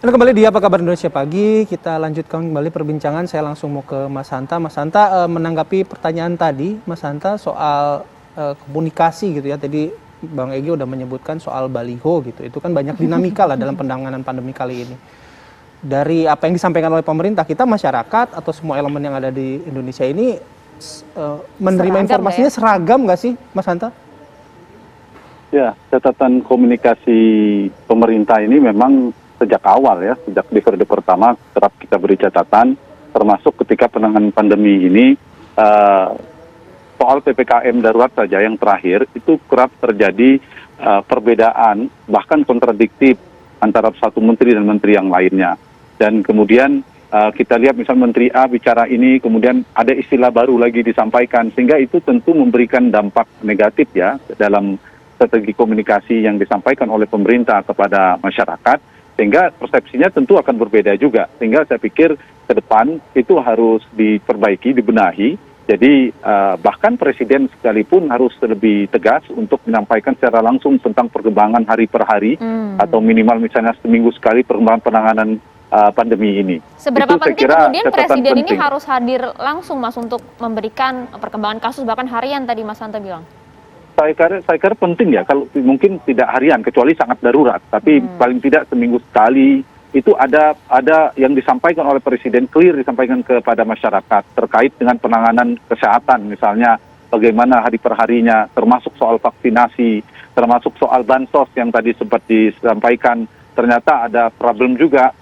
Halo kembali di Apa Kabar Indonesia Pagi, kita lanjutkan kembali perbincangan. Saya langsung mau ke Mas Hanta. Mas Hanta, menanggapi pertanyaan tadi, Mas Hanta, soal komunikasi gitu ya. Tadi Bang Egy udah menyebutkan soal baliho gitu. Itu kan banyak dinamika lah dalam penanganan pandemi kali ini. Dari apa yang disampaikan oleh pemerintah, kita masyarakat atau semua elemen yang ada di Indonesia ini menerima informasinya seragam nggak sih, Mas Hanta? Ya, catatan komunikasi pemerintah ini memang sejak awal ya, sejak di periode pertama kerap kita beri catatan, termasuk ketika penanganan pandemi ini, soal PPKM darurat saja yang terakhir, itu kerap terjadi perbedaan, bahkan kontradiktif antara satu menteri dan menteri yang lainnya. Dan kemudian kita lihat misal Menteri A bicara ini, kemudian ada istilah baru lagi disampaikan, sehingga itu tentu memberikan dampak negatif ya dalam strategi komunikasi yang disampaikan oleh pemerintah kepada masyarakat, sehingga persepsinya tentu akan berbeda juga. Sehingga saya pikir ke depan itu harus diperbaiki, dibenahi. Jadi bahkan Presiden sekalipun harus lebih tegas untuk menyampaikan secara langsung tentang perkembangan hari per hari, atau minimal misalnya seminggu sekali perkembangan penanganan pandemi ini. Seberapa Itu penting saya kira kemudian Presiden ini harus hadir langsung, Mas, untuk memberikan perkembangan kasus bahkan harian tadi Mas Hanta bilang? Saya kira penting ya, kalau mungkin tidak harian kecuali sangat darurat, tapi paling tidak seminggu sekali itu ada yang disampaikan oleh Presiden, clear disampaikan kepada masyarakat terkait dengan penanganan kesehatan, misalnya bagaimana hari per harinya, termasuk soal vaksinasi, termasuk soal bansos yang tadi sempat disampaikan. Ternyata ada problem juga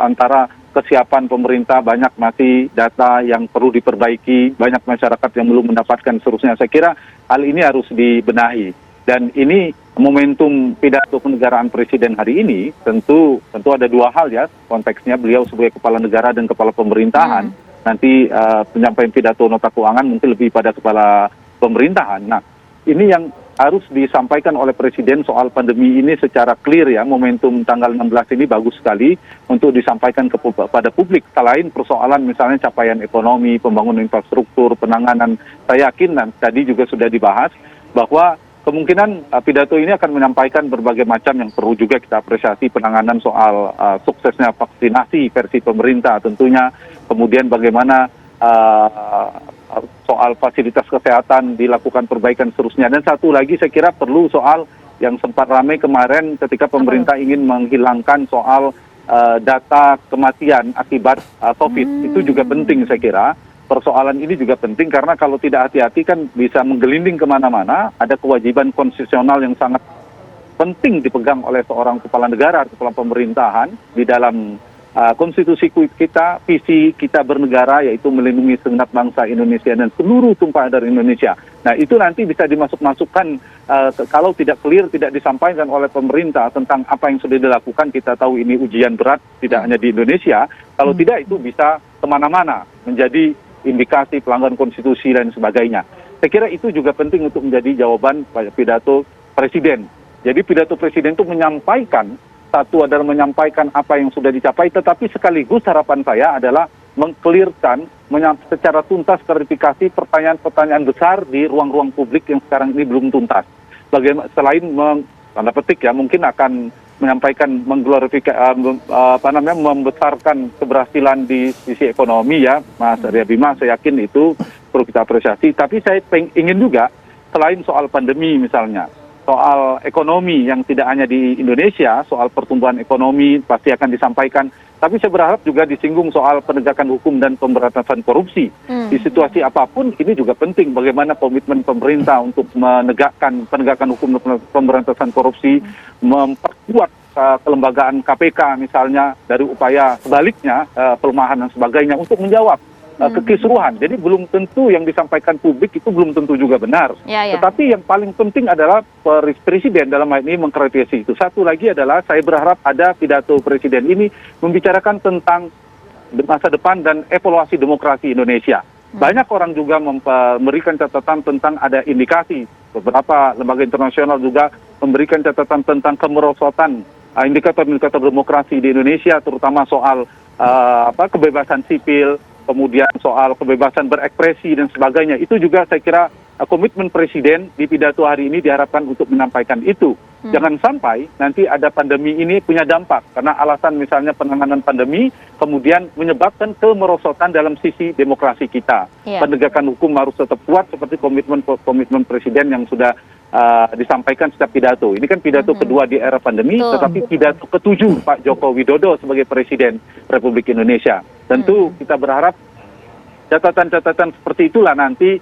antara kesiapan pemerintah, banyak masih data yang perlu diperbaiki, banyak masyarakat yang belum mendapatkan, seterusnya. Saya kira hal ini harus dibenahi. Dan ini momentum pidato kenegaraan Presiden hari ini, tentu ada dua hal ya, konteksnya beliau sebagai kepala negara dan kepala pemerintahan. Nanti penyampaian pidato nota keuangan mungkin lebih pada kepala pemerintahan. Nah, ini yang harus disampaikan oleh Presiden soal pandemi ini secara clear ya. Momentum tanggal 16 ini bagus sekali untuk disampaikan kepada publik. Selain persoalan misalnya capaian ekonomi, pembangunan infrastruktur, penanganan, saya yakin tadi juga sudah dibahas bahwa kemungkinan pidato ini akan menyampaikan berbagai macam yang perlu juga kita apresiasi, penanganan soal suksesnya vaksinasi versi pemerintah tentunya, kemudian bagaimana soal fasilitas kesehatan dilakukan perbaikan seterusnya. Dan satu lagi saya kira perlu soal yang sempat ramai kemarin ketika pemerintah ingin menghilangkan soal data kematian akibat COVID. Itu juga penting saya kira. Persoalan ini juga penting karena kalau tidak hati-hati kan bisa menggelinding kemana-mana. Ada kewajiban konstitusional yang sangat penting dipegang oleh seorang kepala negara, kepala pemerintahan di dalam konstitusi kita, visi kita bernegara, yaitu melindungi segenap bangsa Indonesia dan seluruh tumpah darah Indonesia. Nah, itu nanti bisa dimasuk-masukkan kalau tidak clear, tidak disampaikan oleh pemerintah tentang apa yang sudah dilakukan. Kita tahu ini ujian berat, tidak hanya di Indonesia. Kalau tidak, itu bisa kemana-mana, menjadi indikasi pelanggaran konstitusi dan sebagainya. Saya kira itu juga penting untuk menjadi jawaban pada pidato Presiden. Jadi pidato Presiden itu menyampaikan, satu adalah menyampaikan apa yang sudah dicapai, tetapi sekaligus harapan saya adalah mengklirkan secara tuntas klarifikasi pertanyaan-pertanyaan besar di ruang-ruang publik yang sekarang ini belum tuntas. Bagaimana selain tanda petik ya, mungkin akan menyampaikan membesarkan keberhasilan di sisi ekonomi ya, Mas Arya Bima, saya yakin itu perlu kita apresiasi. Tapi saya ingin juga selain soal pandemi misalnya, soal ekonomi yang tidak hanya di Indonesia, soal pertumbuhan ekonomi pasti akan disampaikan. Tapi saya berharap juga disinggung soal penegakan hukum dan pemberantasan korupsi. Di situasi apapun ini juga penting bagaimana komitmen pemerintah untuk menegakkan penegakan hukum dan pemberantasan korupsi, memperkuat kelembagaan KPK misalnya dari upaya sebaliknya pelemahan dan sebagainya untuk menjawab kekisruhan. Jadi belum tentu yang disampaikan publik itu belum tentu juga benar. Tetapi yang paling penting adalah Presiden dalam hal ini mengklarifikasi itu. Satu lagi adalah saya berharap ada pidato Presiden ini membicarakan tentang masa depan dan evaluasi demokrasi Indonesia. Banyak orang juga memberikan catatan tentang ada indikasi. Beberapa lembaga internasional juga memberikan catatan tentang kemerosotan indikator-indikator demokrasi di Indonesia, terutama soal kebebasan sipil, kemudian soal kebebasan berekspresi dan sebagainya. Itu juga saya kira komitmen Presiden di pidato hari ini diharapkan untuk menyampaikan itu. Jangan sampai nanti ada pandemi ini punya dampak karena alasan misalnya penanganan pandemi kemudian menyebabkan kemerosotan dalam sisi demokrasi kita. Penegakan hukum harus tetap kuat seperti komitmen Presiden yang sudah disampaikan setiap pidato. Ini kan pidato kedua di era pandemi, tetapi pidato ketujuh Pak Joko Widodo sebagai Presiden Republik Indonesia. Tentu kita berharap catatan-catatan seperti itulah nanti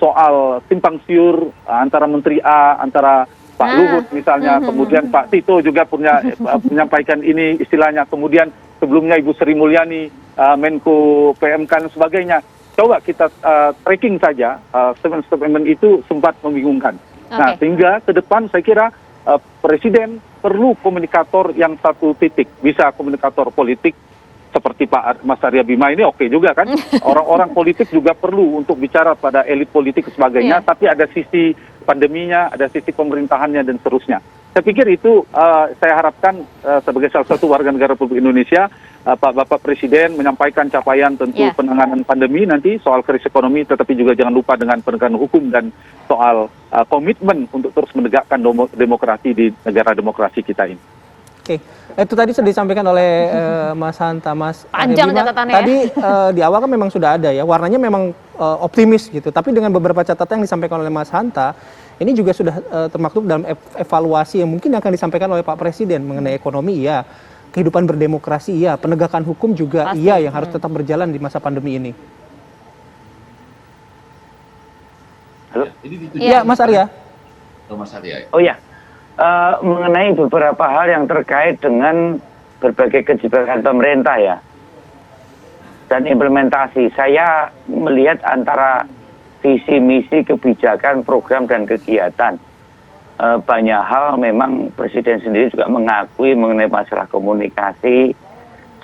soal simpang siur antara Menteri A, antara Pak Luhut misalnya, kemudian Pak Tito juga punya menyampaikan ini istilahnya, kemudian sebelumnya Ibu Sri Mulyani, Menko PMK dan sebagainya. Coba kita tracking saja, statement-statement itu sempat membingungkan. Nah, sehingga ke depan saya kira Presiden perlu komunikator yang satu titik, bisa komunikator politik seperti Pak Mas Arya Bima ini oke juga kan. Orang-orang politik juga perlu untuk bicara pada elit politik dan sebagainya, tapi ada sisi pandeminya, ada sisi pemerintahannya dan seterusnya. Saya pikir itu saya harapkan sebagai salah satu warga negara Republik Indonesia, Bapak Presiden menyampaikan capaian tentu penanganan pandemi nanti, soal krisis ekonomi, tetapi juga jangan lupa dengan penegakan hukum dan soal komitmen untuk terus menegakkan demokrasi di negara demokrasi kita ini. Oke, itu tadi sudah disampaikan oleh Mas Hanta, Mas panjang catatannya. Tadi di awal kan memang sudah ada ya, warnanya memang optimis gitu. Tapi dengan beberapa catatan yang disampaikan oleh Mas Hanta, ini juga sudah termaktub dalam evaluasi yang mungkin akan disampaikan oleh Pak Presiden mengenai ekonomi, ya, kehidupan berdemokrasi, ya, penegakan hukum juga, iya, yang harus tetap berjalan di masa pandemi ini. Halo? Ya, Mas Arya. Mas Arya. Oh ya. Mengenai beberapa hal yang terkait dengan berbagai kebijakan pemerintah ya dan implementasi, saya melihat antara visi misi kebijakan program dan kegiatan banyak hal memang Presiden sendiri juga mengakui mengenai masalah komunikasi,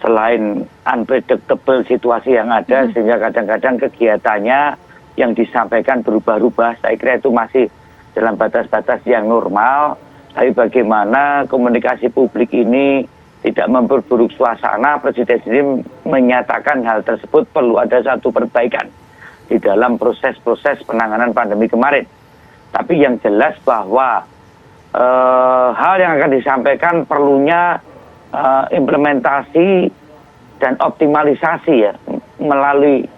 selain unpredictable situasi yang ada sehingga kadang-kadang kegiatannya yang disampaikan berubah-ubah. Saya kira itu masih dalam batas-batas yang normal. Tapi bagaimana komunikasi publik ini tidak memperburuk suasana, Presiden sendiri menyatakan hal tersebut perlu ada satu perbaikan di dalam proses-proses penanganan pandemi kemarin. Tapi yang jelas bahwa hal yang akan disampaikan perlunya implementasi dan optimalisasi ya, melalui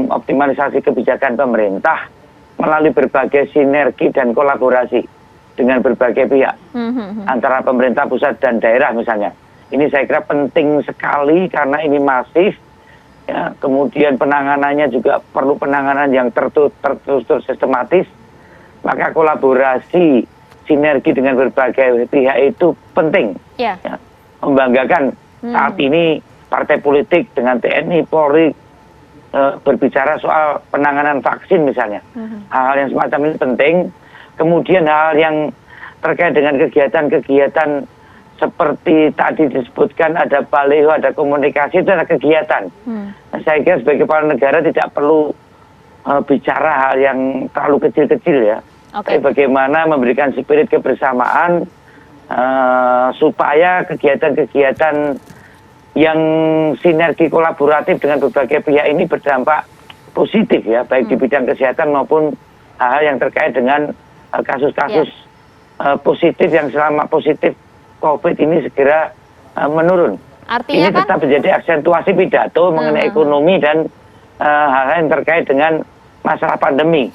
optimalisasi kebijakan pemerintah, melalui berbagai sinergi dan kolaborasi dengan berbagai pihak, antara pemerintah pusat dan daerah misalnya. Ini saya kira penting sekali karena ini masif, ya, kemudian penanganannya juga perlu penanganan yang terstruktur sistematis, maka kolaborasi, sinergi dengan berbagai pihak itu penting. Ya, membanggakan saat ini partai politik dengan TNI, Polri, berbicara soal penanganan vaksin misalnya. Hal-hal yang semacam ini penting. Kemudian hal yang terkait dengan kegiatan-kegiatan seperti tadi disebutkan ada baliho, ada komunikasi, itu ada kegiatan. Nah, saya kira sebagai kepala negara tidak perlu bicara hal yang terlalu kecil-kecil ya. Tapi bagaimana memberikan spirit kebersamaan supaya kegiatan-kegiatan yang sinergi kolaboratif dengan berbagai pihak ini berdampak positif ya, baik di bidang kesehatan maupun hal-hal yang terkait dengan kasus-kasus positif yang selama positif COVID ini segera menurun. Artinya ini tetap menjadi aksentuasi pidato mengenai ekonomi dan hal-hal yang terkait dengan masalah pandemi.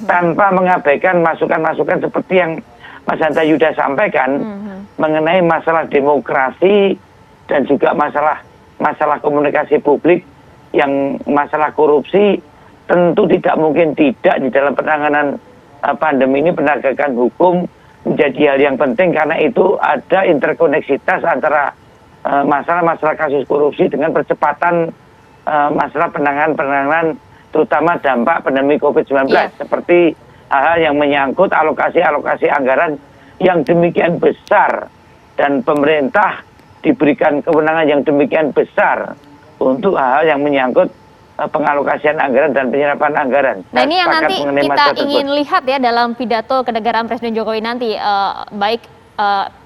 Tanpa mengabaikan masukan-masukan seperti yang Mas Hanta Yuda sampaikan mengenai masalah demokrasi dan juga masalah komunikasi publik, yang masalah korupsi tentu tidak mungkin tidak di dalam penanganan pandemi ini. Penegakan hukum menjadi hal yang penting karena itu ada interkoneksitas antara masalah-masalah kasus korupsi dengan percepatan masalah penanganan terutama dampak pandemi COVID-19 seperti hal-hal yang menyangkut alokasi anggaran yang demikian besar dan pemerintah diberikan kewenangan yang demikian besar untuk hal-hal yang menyangkut pengalokasian anggaran dan penyerapan anggaran. Nah, ini yang nanti kita ingin lihat ya dalam pidato kenegaraan Presiden Jokowi nanti, baik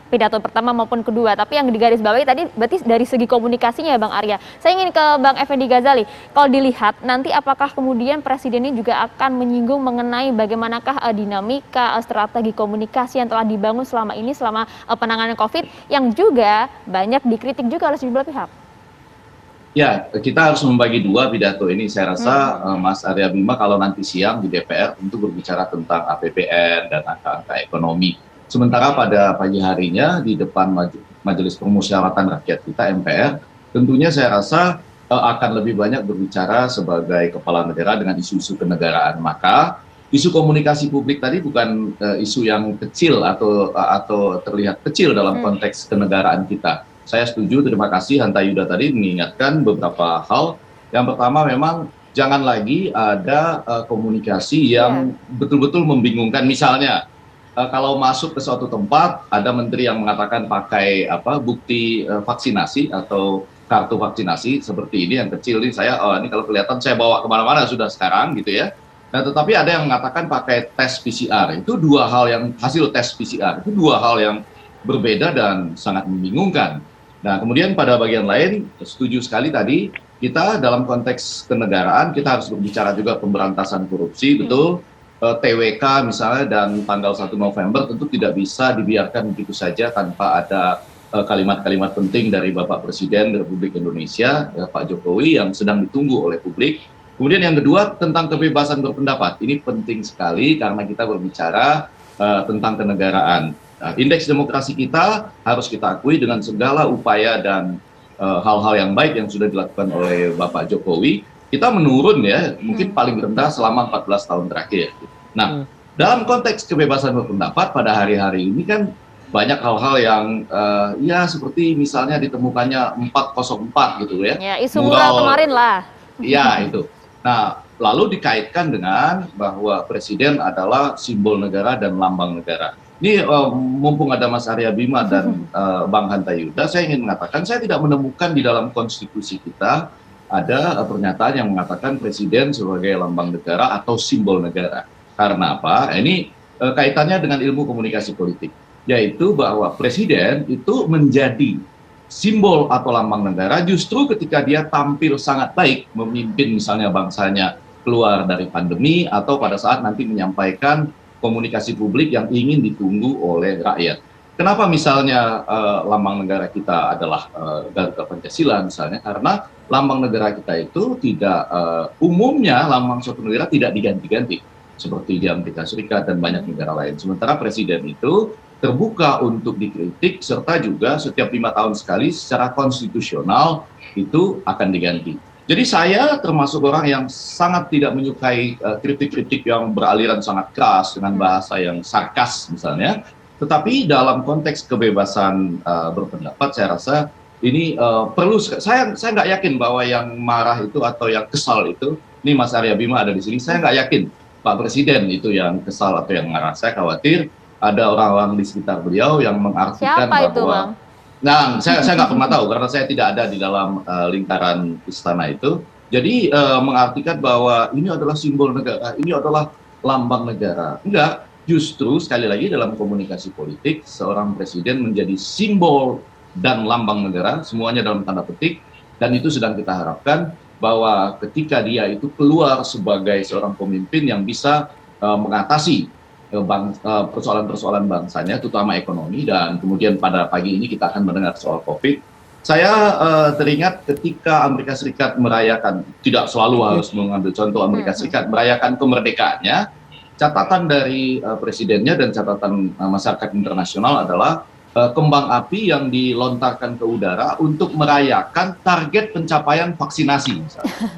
pidato pertama maupun kedua. Tapi yang digarisbawahi tadi berarti dari segi komunikasinya ya Bang Arya. Saya ingin ke Bang Effendi Ghazali. Kalau dilihat nanti apakah kemudian Presiden ini juga akan menyinggung mengenai bagaimanakah dinamika strategi komunikasi yang telah dibangun selama ini selama penanganan COVID yang juga banyak dikritik juga oleh sejumlah pihak. Ya, kita harus membagi dua pidato ini. Saya rasa Mas Arya Bima kalau nanti siang di DPR tentu berbicara tentang APBN dan angka-angka ekonomi. Sementara pada pagi harinya di depan Majelis Permusyawaratan Rakyat kita MPR, tentunya saya rasa akan lebih banyak berbicara sebagai kepala negara dengan isu-isu kenegaraan. Maka isu komunikasi publik tadi bukan isu yang kecil atau terlihat kecil dalam konteks kenegaraan kita. Saya setuju, terima kasih Hanta Yuda tadi mengingatkan beberapa hal. Yang pertama memang jangan lagi ada komunikasi yang betul-betul membingungkan. Misalnya kalau masuk ke suatu tempat ada menteri yang mengatakan pakai bukti vaksinasi atau kartu vaksinasi seperti ini yang kecil ini ini kalau kelihatan saya bawa kemana-mana sudah sekarang gitu ya. Nah tetapi ada yang mengatakan pakai tes PCR. Itu dua hal yang hasil tes PCR itu dua hal yang berbeda dan sangat membingungkan. Nah, kemudian pada bagian lain, setuju sekali tadi, kita dalam konteks kenegaraan, kita harus berbicara juga pemberantasan korupsi, betul. TWK misalnya dan tanggal 1 November tentu tidak bisa dibiarkan begitu saja tanpa ada kalimat-kalimat penting dari Bapak Presiden Republik Indonesia, Pak Jokowi, yang sedang ditunggu oleh publik. Kemudian yang kedua, tentang kebebasan berpendapat. Ini penting sekali karena kita berbicara tentang kenegaraan. Nah, indeks demokrasi kita harus kita akui dengan segala upaya dan hal-hal yang baik yang sudah dilakukan oleh Bapak Jokowi, kita menurun ya, mungkin paling rendah selama 14 tahun terakhir. Nah, dalam konteks kebebasan berpendapat pada hari-hari ini kan banyak hal-hal yang ya seperti misalnya ditemukannya 404 gitu ya. Ya, isu mural kemarin lah. Ya, itu. Nah, lalu dikaitkan dengan bahwa Presiden adalah simbol negara dan lambang negara. Ini mumpung ada Mas Arya Bima dan Bang Hanta Yuda, saya ingin mengatakan saya tidak menemukan di dalam konstitusi kita ada pernyataan yang mengatakan Presiden sebagai lambang negara atau simbol negara. Karena apa? Ini kaitannya dengan ilmu komunikasi politik, yaitu bahwa Presiden itu menjadi simbol atau lambang negara justru ketika dia tampil sangat baik memimpin misalnya bangsanya keluar dari pandemi atau pada saat nanti menyampaikan komunikasi publik yang ingin ditunggu oleh rakyat. Kenapa misalnya lambang negara kita adalah Garuda Pancasila misalnya? Karena lambang negara kita itu tidak umumnya lambang suatu negara tidak diganti-ganti seperti di Amerika Serikat dan banyak negara lain. Sementara Presiden itu terbuka untuk dikritik serta juga setiap 5 tahun sekali secara konstitusional itu akan diganti. Jadi saya termasuk orang yang sangat tidak menyukai kritik-kritik yang beraliran sangat keras dengan bahasa yang sarkas misalnya. Tetapi dalam konteks kebebasan berpendapat saya rasa ini perlu. Saya nggak yakin bahwa yang marah itu atau yang kesal itu, ini Mas Arya Bima ada di sini, saya nggak yakin Pak Presiden itu yang kesal atau yang marah. Saya khawatir ada orang-orang di sekitar beliau yang mengartikan Siapa bahwa itu, Bang? Nah, saya nggak pernah tahu karena saya tidak ada di dalam lingkaran istana itu. Jadi mengartikan bahwa ini adalah simbol negara, ini adalah lambang negara. Enggak, justru sekali lagi dalam komunikasi politik seorang presiden menjadi simbol dan lambang negara, semuanya dalam tanda petik. Dan itu sedang kita harapkan bahwa ketika dia itu keluar sebagai seorang pemimpin yang bisa mengatasi persoalan-persoalan bangsanya, terutama ekonomi, dan kemudian pada pagi ini kita akan mendengar soal COVID. Saya teringat ketika Amerika Serikat merayakan, tidak selalu harus mengambil contoh Amerika Serikat, merayakan kemerdekaannya, catatan dari presidennya dan catatan masyarakat internasional adalah kembang api yang dilontarkan ke udara untuk merayakan target pencapaian vaksinasi. Misalnya.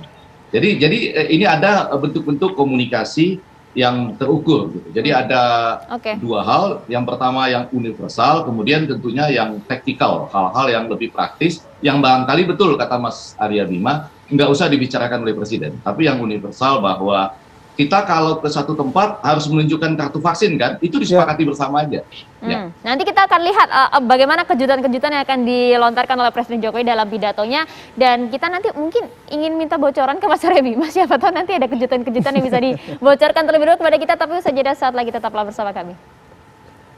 Jadi ini ada bentuk-bentuk komunikasi yang terukur gitu. Jadi ada dua hal, yang pertama yang universal, kemudian tentunya yang taktikal, hal-hal yang lebih praktis, yang barangkali betul kata Mas Arya Bima, nggak usah dibicarakan oleh Presiden, tapi yang universal bahwa kita kalau ke satu tempat harus menunjukkan kartu vaksin kan, itu disepakati bersama aja. Ya. Nanti kita akan lihat bagaimana kejutan-kejutan yang akan dilontarkan oleh Presiden Jokowi dalam pidatonya, dan kita nanti mungkin ingin minta bocoran ke Mas Arya Bima, siapa tahu nanti ada kejutan-kejutan yang bisa dibocorkan terlebih dahulu kepada kita, tapi usai jeda saat lagi tetaplah bersama kami.